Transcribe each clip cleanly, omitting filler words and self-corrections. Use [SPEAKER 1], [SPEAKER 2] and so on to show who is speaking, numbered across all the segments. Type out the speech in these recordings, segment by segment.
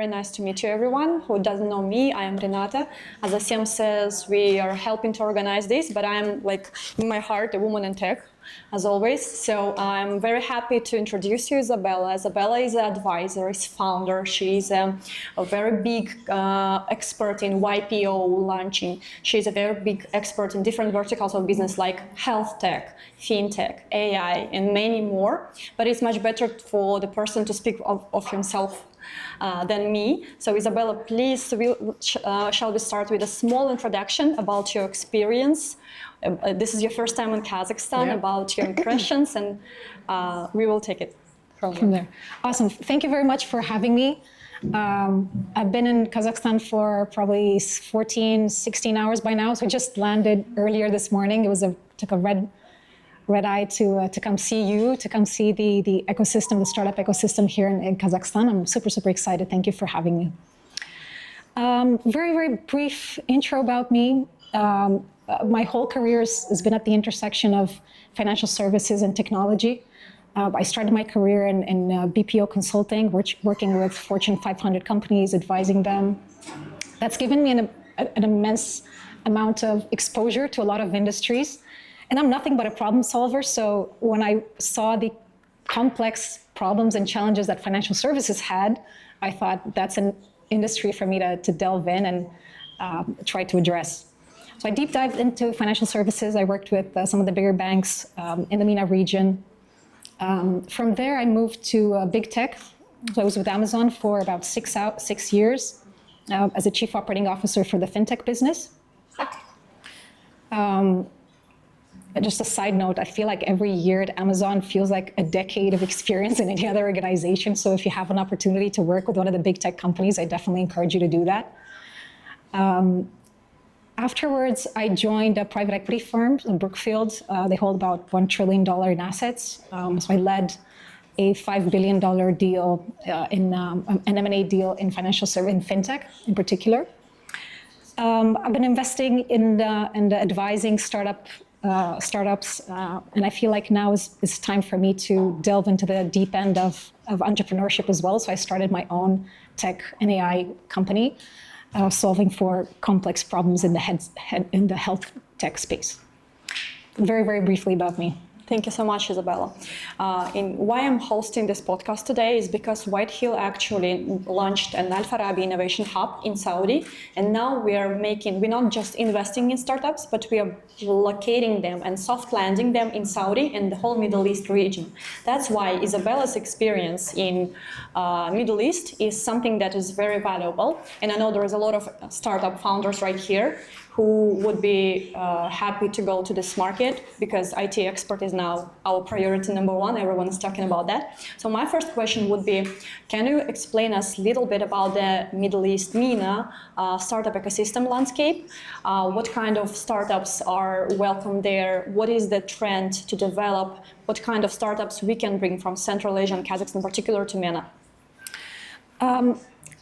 [SPEAKER 1] very nice to meet you, everyone. Who doesn't know me, I am Renata. As Asim says, we are helping to organize this, but I'm like, in my heart, a woman in tech, as always. So I'm very happy to introduce you, Isabella. Isabella is an advisor, is founder. She's a very big expert in YPO launching. She's a very big expert in different verticals of business like HealthTech, Fintech, AI, and many more. But it's much better for the person to speak of himself than me. So Isabella, please, shall we start with a small introduction about your experience? This is your first time in Kazakhstan, about your impressions, and we will take it from there.
[SPEAKER 2] Awesome. Thank you very much for having me. I've been in Kazakhstan for probably 14, 16 hours by now. So I just landed earlier this morning. Took a red eye to come see you, to come see the ecosystem, the startup ecosystem here in Kazakhstan. I'm super, super excited. Thank you for having me. Very, very brief intro about me. My whole career has been at the intersection of financial services and technology. I started my career in BPO consulting, working with Fortune 500 companies, advising them. That's given me an immense amount of exposure to a lot of industries. And I'm nothing but a problem solver. So when I saw the complex problems and challenges that financial services had, I thought that's an industry for me to delve in and try to address. So I deep dived into financial services. I worked with some of the bigger banks in the MENA region. From there, I moved to big tech. So I was with Amazon for about 6 years as a chief operating officer for the Fintech business. Just a side note, I feel like every year at Amazon feels like a decade of experience in any other organization. So if you have an opportunity to work with one of the big tech companies, I definitely encourage you to do that. Afterwards, I joined a private equity firm in Brookfield. They hold about $1 trillion in assets. So I led a $5 billion deal an M&A deal in financial service, in fintech in particular. I've been investing in advising startups, and I feel like now is time for me to delve into the deep end of entrepreneurship as well. So I started my own tech and AI company, solving for complex problems in the health tech space. Very, very briefly about me.
[SPEAKER 1] Thank you so much, Isabella. Why I'm hosting this podcast today is because Whitehill actually launched an Alfarabi Innovation Hub in Saudi, and now we're not just investing in startups, but we are locating them and soft landing them in Saudi and the whole Middle East region. That's why Isabella's experience in Middle East is something that is very valuable, and I know there is a lot of startup founders right here who would be happy to go to this market, because IT expert is now our priority number one. Everyone is talking about that. So my first question would be, can you explain us a little bit about the Middle East MENA startup ecosystem landscape? What kind of startups are welcome there? What is the trend to develop? What kind of startups we can bring from Central Asia and Kazakhstan in particular to MENA?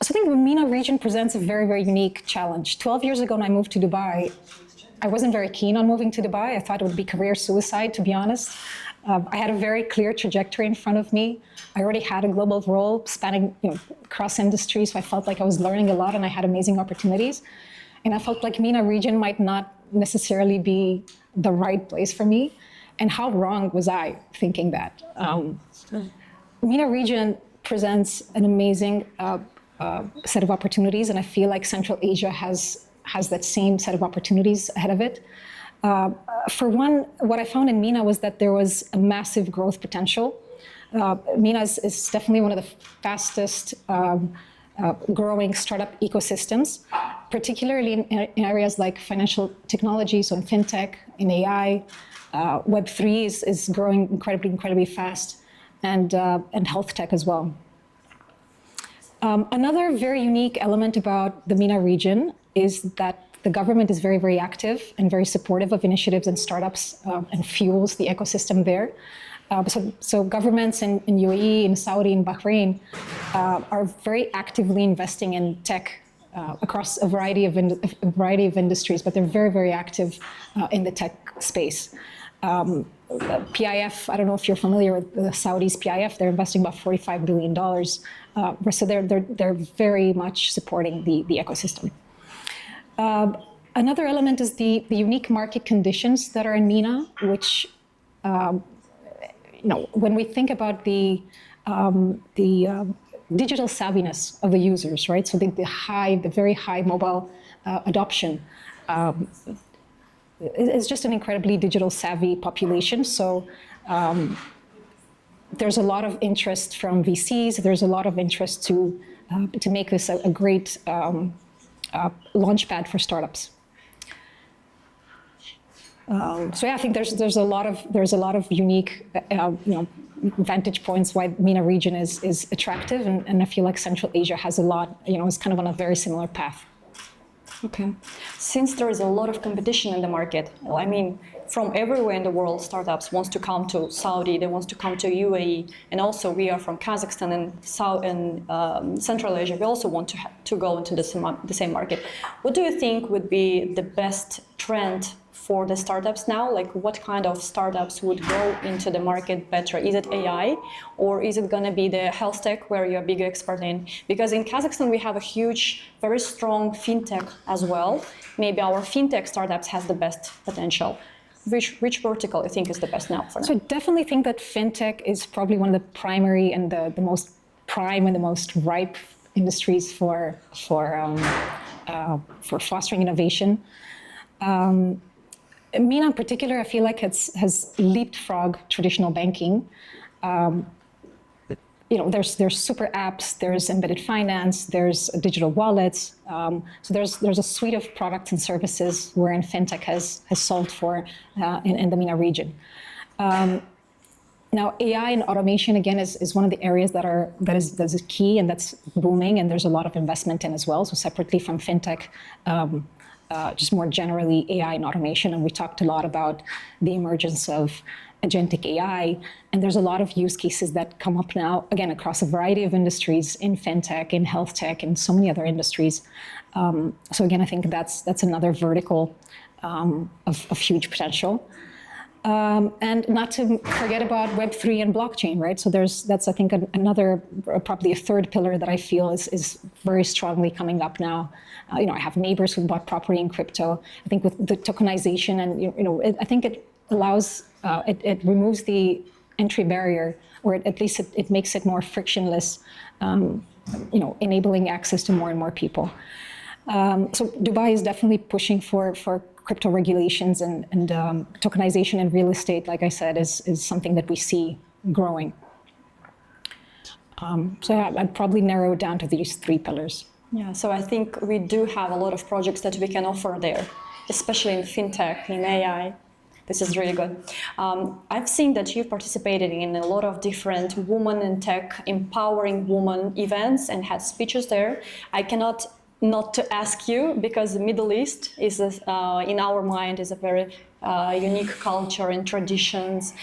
[SPEAKER 2] So I think the MENA region presents a very, very unique challenge. 12 years ago when I moved to Dubai, I wasn't very keen on moving to Dubai. I thought it would be career suicide, to be honest. I had a very clear trajectory in front of me. I already had a global role spanning across industries, so I felt like I was learning a lot and I had amazing opportunities. And I felt like MENA region might not necessarily be the right place for me. And how wrong was I thinking that? MENA region presents an amazing set of opportunities, and I feel like Central Asia has that same set of opportunities ahead of it. For one, what I found in MENA was that there was a massive growth potential. MENA is definitely one of the fastest growing startup ecosystems, particularly in areas like financial technology, so in fintech, in AI. Web3 is growing incredibly fast, and health tech as well. Another very unique element about the MENA region is that the government is very, very active and very supportive of initiatives and startups and fuels the ecosystem there. So governments in UAE, in Saudi, in Bahrain are very actively investing in tech across a variety of industries, but they're very, very active in the tech space. PIF, I don't know if you're familiar with the Saudis' PIF, they're investing about $45 billion. So they're very much supporting the ecosystem. Another element is the unique market conditions that are in MENA, which, when we think about the digital savviness of the users, right? So the very high mobile adoption. It's just an incredibly digital savvy population. So there's a lot of interest from VCs. There's a lot of interest to make this a great launchpad for startups. So yeah, I think there's a lot of unique vantage points why MENA region is attractive, and I feel like Central Asia has a lot, is kind of on a very similar path.
[SPEAKER 1] Okay. Since there is a lot of competition in the market, I mean, from everywhere in the world, startups wants to come to Saudi, they want to come to UAE, and also we are from Kazakhstan and Central Asia. We also want to go into the same market. What do you think would be the best trend for the startups now? Like, what kind of startups would go into the market better? Is it AI, or is it going to be the HealthTech, where you're a big expert in? Because in Kazakhstan, we have a huge, very strong Fintech as well. Maybe our Fintech startups has the best potential. Which vertical you think is the best now for now?
[SPEAKER 2] So I definitely think that Fintech is probably one of the primary and the most prime and the most ripe industries for fostering innovation. MENA in particular, I feel like has leapfrogged traditional banking. There's super apps, there's embedded finance, there's digital wallets. So there's a suite of products and services wherein Fintech has solved for in the MENA region. Now, AI and automation, again, is one of the areas that is key and that's booming, and there's a lot of investment in as well. So separately from Fintech, just more generally AI and automation. And we talked a lot about the emergence of agentic AI. And there's a lot of use cases that come up now, again, across a variety of industries in Fintech, in HealthTech, and so many other industries. So again, I think that's another vertical of huge potential. And not to forget about Web3 and blockchain, right? So that's I think another, probably a third pillar that I feel is very strongly coming up now. I have neighbors who bought property in crypto. I think with the tokenization and I think it allows, it removes the entry barrier, or at least it makes it more frictionless, enabling access to more and more people. So Dubai is definitely pushing for crypto regulations, and tokenization in real estate, like I said, is something that we see growing. So yeah, I'd probably narrow it down to these three pillars.
[SPEAKER 1] Yeah, so I think we do have a lot of projects that we can offer there, especially in Fintech, in AI. This is really good. I've seen that you've participated in a lot of different women in tech, empowering women events, and had speeches there. I cannot not to ask you, because the Middle East is, in our mind, is a very unique culture and traditions.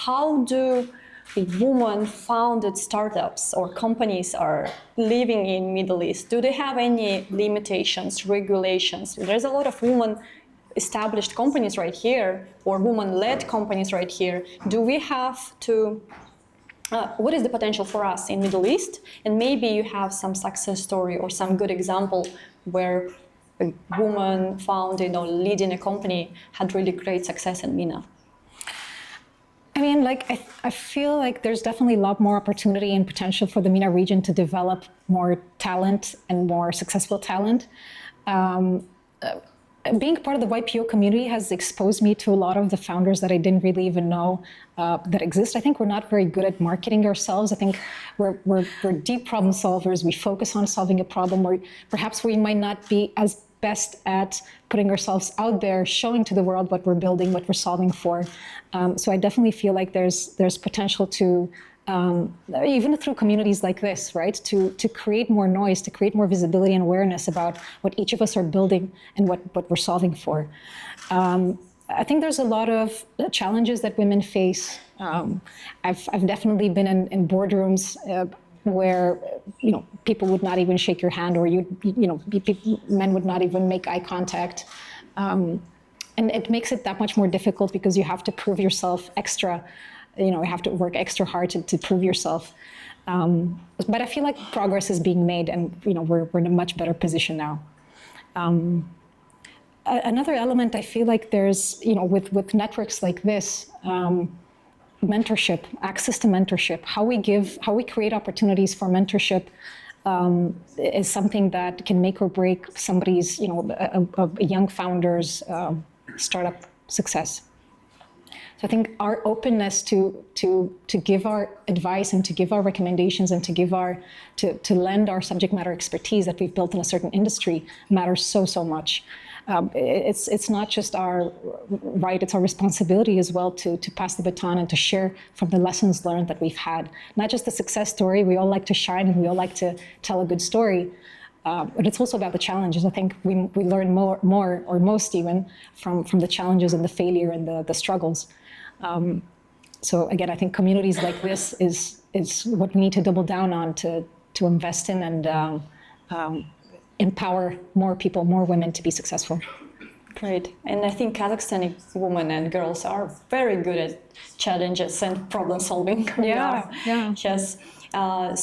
[SPEAKER 1] How do women-founded startups or companies are living in Middle East? Do they have any limitations, regulations? There's a lot of women-established companies right here, or woman-led companies right here. Do we have to? What is the potential for us in Middle East? And maybe you have some success story or some good example where a woman founded or leading a company had really great success in MENA.
[SPEAKER 2] I mean, I feel like there's definitely a lot more opportunity and potential for the MENA region to develop more talent and more successful talent. Being part of the YPO community has exposed me to a lot of the founders that I didn't really even know that exist. I think we're not very good at marketing ourselves. I think we're deep problem solvers. We focus on solving a problem, or perhaps we might not be as best at putting ourselves out there, showing to the world what we're building, what we're solving for. So I definitely feel like there's potential to, even through communities like this, right, to create more noise, to create more visibility and awareness about what each of us are building and what we're solving for. I think there's a lot of challenges that women face. I've definitely been in boardrooms where people would not even shake your hand, or men would not even make eye contact. And it makes it that much more difficult because you have to prove yourself extra, you have to work extra hard to prove yourself. But I feel like progress is being made, and we're in a much better position now. Another element, I feel like there's, with networks like this, mentorship, access to mentorship, how we create opportunities for mentorship is something that can make or break somebody's, a young founder's startup success. So I think our openness to give our advice and to give our recommendations and to lend our subject matter expertise that we've built in a certain industry matters so much. It's not just our right, it's our responsibility as well to pass the baton and to share from the lessons learned that we've had. Not just the success story, we all like to shine and we all like to tell a good story, but it's also about the challenges. I think we learn more or most even from the challenges and the failure and the struggles. So again, I think communities like this is what we need to double down on to invest in and empower more people, more women to be successful.
[SPEAKER 1] Great. And I think Kazakhstani women and girls are very good at challenges and problem solving.
[SPEAKER 2] Yeah.
[SPEAKER 1] Yes. I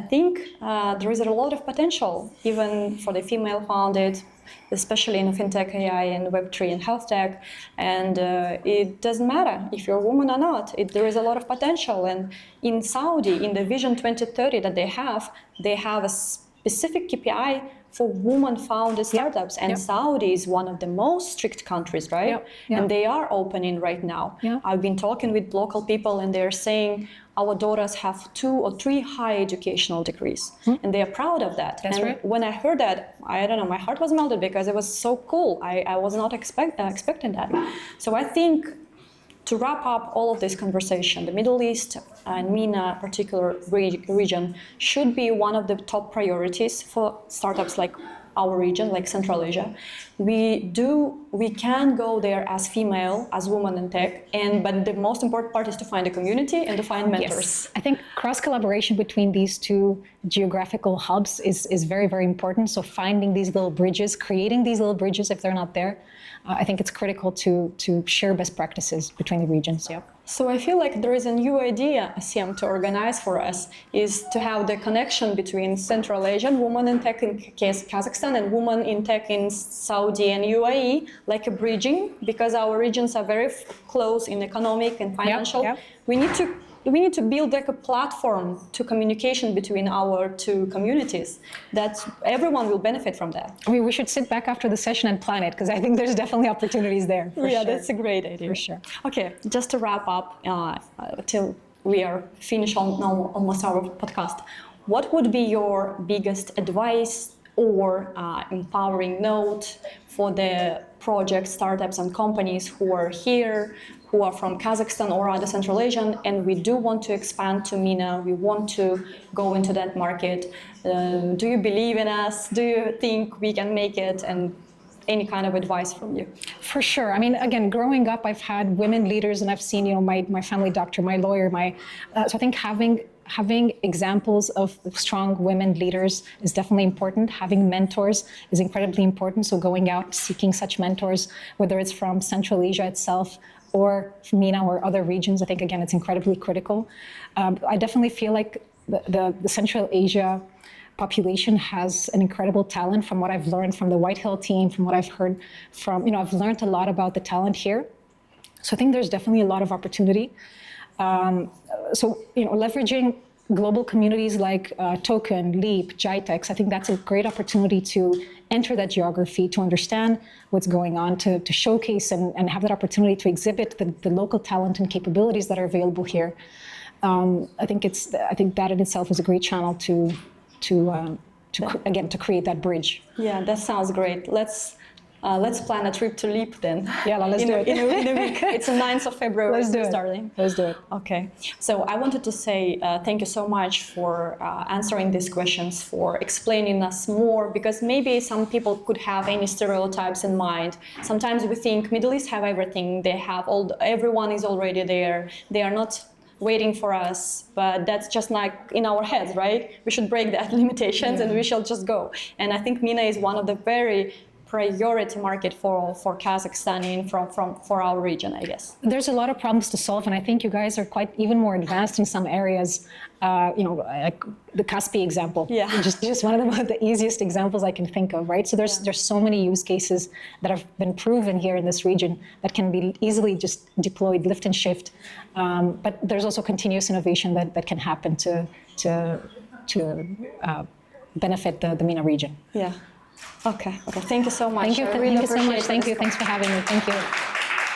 [SPEAKER 1] think there is a lot of potential, even for the female founded, especially in Fintech, AI, and Web3 and HealthTech. And it doesn't matter if you're a woman or not. There is a lot of potential. And in Saudi, in the Vision 2030 that they have a specific KPI for woman-founded startups. And Saudi is one of the most strict countries, right? And they are opening right now. I've been talking with local people, and they're saying our daughters have 2 or 3 high educational degrees, and they are proud of that.
[SPEAKER 2] That's
[SPEAKER 1] and
[SPEAKER 2] right.
[SPEAKER 1] When I heard that, I don't know, my heart was melted because it was so cool. I was not expecting that. So I think, to wrap up all of this conversation, the Middle East and MENA particular region should be one of the top priorities for startups like our region, like Central Asia. We can go there as female, as woman in tech, but the most important part is to find a community and to find mentors.
[SPEAKER 2] Yes. I think cross-collaboration between these 2 geographical hubs is very, very important. So finding these little bridges, creating these little bridges if they're not there, I think it's critical to share best practices between the regions.
[SPEAKER 1] So I feel like there is a new idea, Siem, to organize for us, is to have the connection between Central Asian women in tech in Kazakhstan and women in tech in Saudi and UAE, like a bridging, because our regions are very close in economic and financial. We need to build like a platform to communication between our 2 communities, that everyone will benefit from that.
[SPEAKER 2] I mean, we should sit back after the session and plan it, because I think there's definitely opportunities there. For sure.
[SPEAKER 1] That's a great idea.
[SPEAKER 2] For sure.
[SPEAKER 1] Okay, just to wrap up, till we are finished almost our podcast, what would be your biggest advice or empowering note for the projects, startups, and companies who are here, who are from Kazakhstan or other Central Asian, and we do want to expand to MENA, we want to go into that market. Do you believe in us? Do you think we can make it? And any kind of advice from you?
[SPEAKER 2] For sure. I mean, again, growing up, I've had women leaders, and I've seen, my family doctor, my lawyer, so I think having examples of strong women leaders is definitely important. Having mentors is incredibly important. So going out, seeking such mentors, whether it's from Central Asia itself or MENA or other regions, I think, again, it's incredibly critical. I definitely feel like the Central Asia population has an incredible talent. From what I've learned from the Whitehill team, from what I've heard from, I've learned a lot about the talent here. So I think there's definitely a lot of opportunity. Leveraging global communities like Token, Leap, GITEX, I think that's a great opportunity to enter that geography, to understand what's going on, to showcase and have that opportunity to exhibit the local talent and capabilities that are available here. I think that in itself is a great channel to create that bridge.
[SPEAKER 1] Yeah, that sounds great. Let's plan a trip to Leap then.
[SPEAKER 2] Yeah, let's do it.
[SPEAKER 1] In a week. It's the 9th of February.
[SPEAKER 2] Let's do it.
[SPEAKER 1] Starting.
[SPEAKER 2] Let's do it.
[SPEAKER 1] Okay. So I wanted to say thank you so much for answering these questions, for explaining us more, because maybe some people could have any stereotypes in mind. Sometimes we think Middle East have everything. They have everyone is already there. They are not waiting for us, but that's just like in our heads, right? We should break that limitations and we shall just go. And I think MENA is one of the very priority market for Kazakhstan and for our region, I guess?
[SPEAKER 2] There's a lot of problems to solve, and I think you guys are quite even more advanced in some areas. Like the Kaspi example, just one of the easiest examples I can think of, right? So there's so many use cases that have been proven here in this region that can be easily just deployed, lift and shift. But there's also continuous innovation that can happen to benefit the MENA region.
[SPEAKER 1] Yeah. Okay. Thank you so much.
[SPEAKER 2] Thank you so much. Thank you. Thanks for having me. Thank you.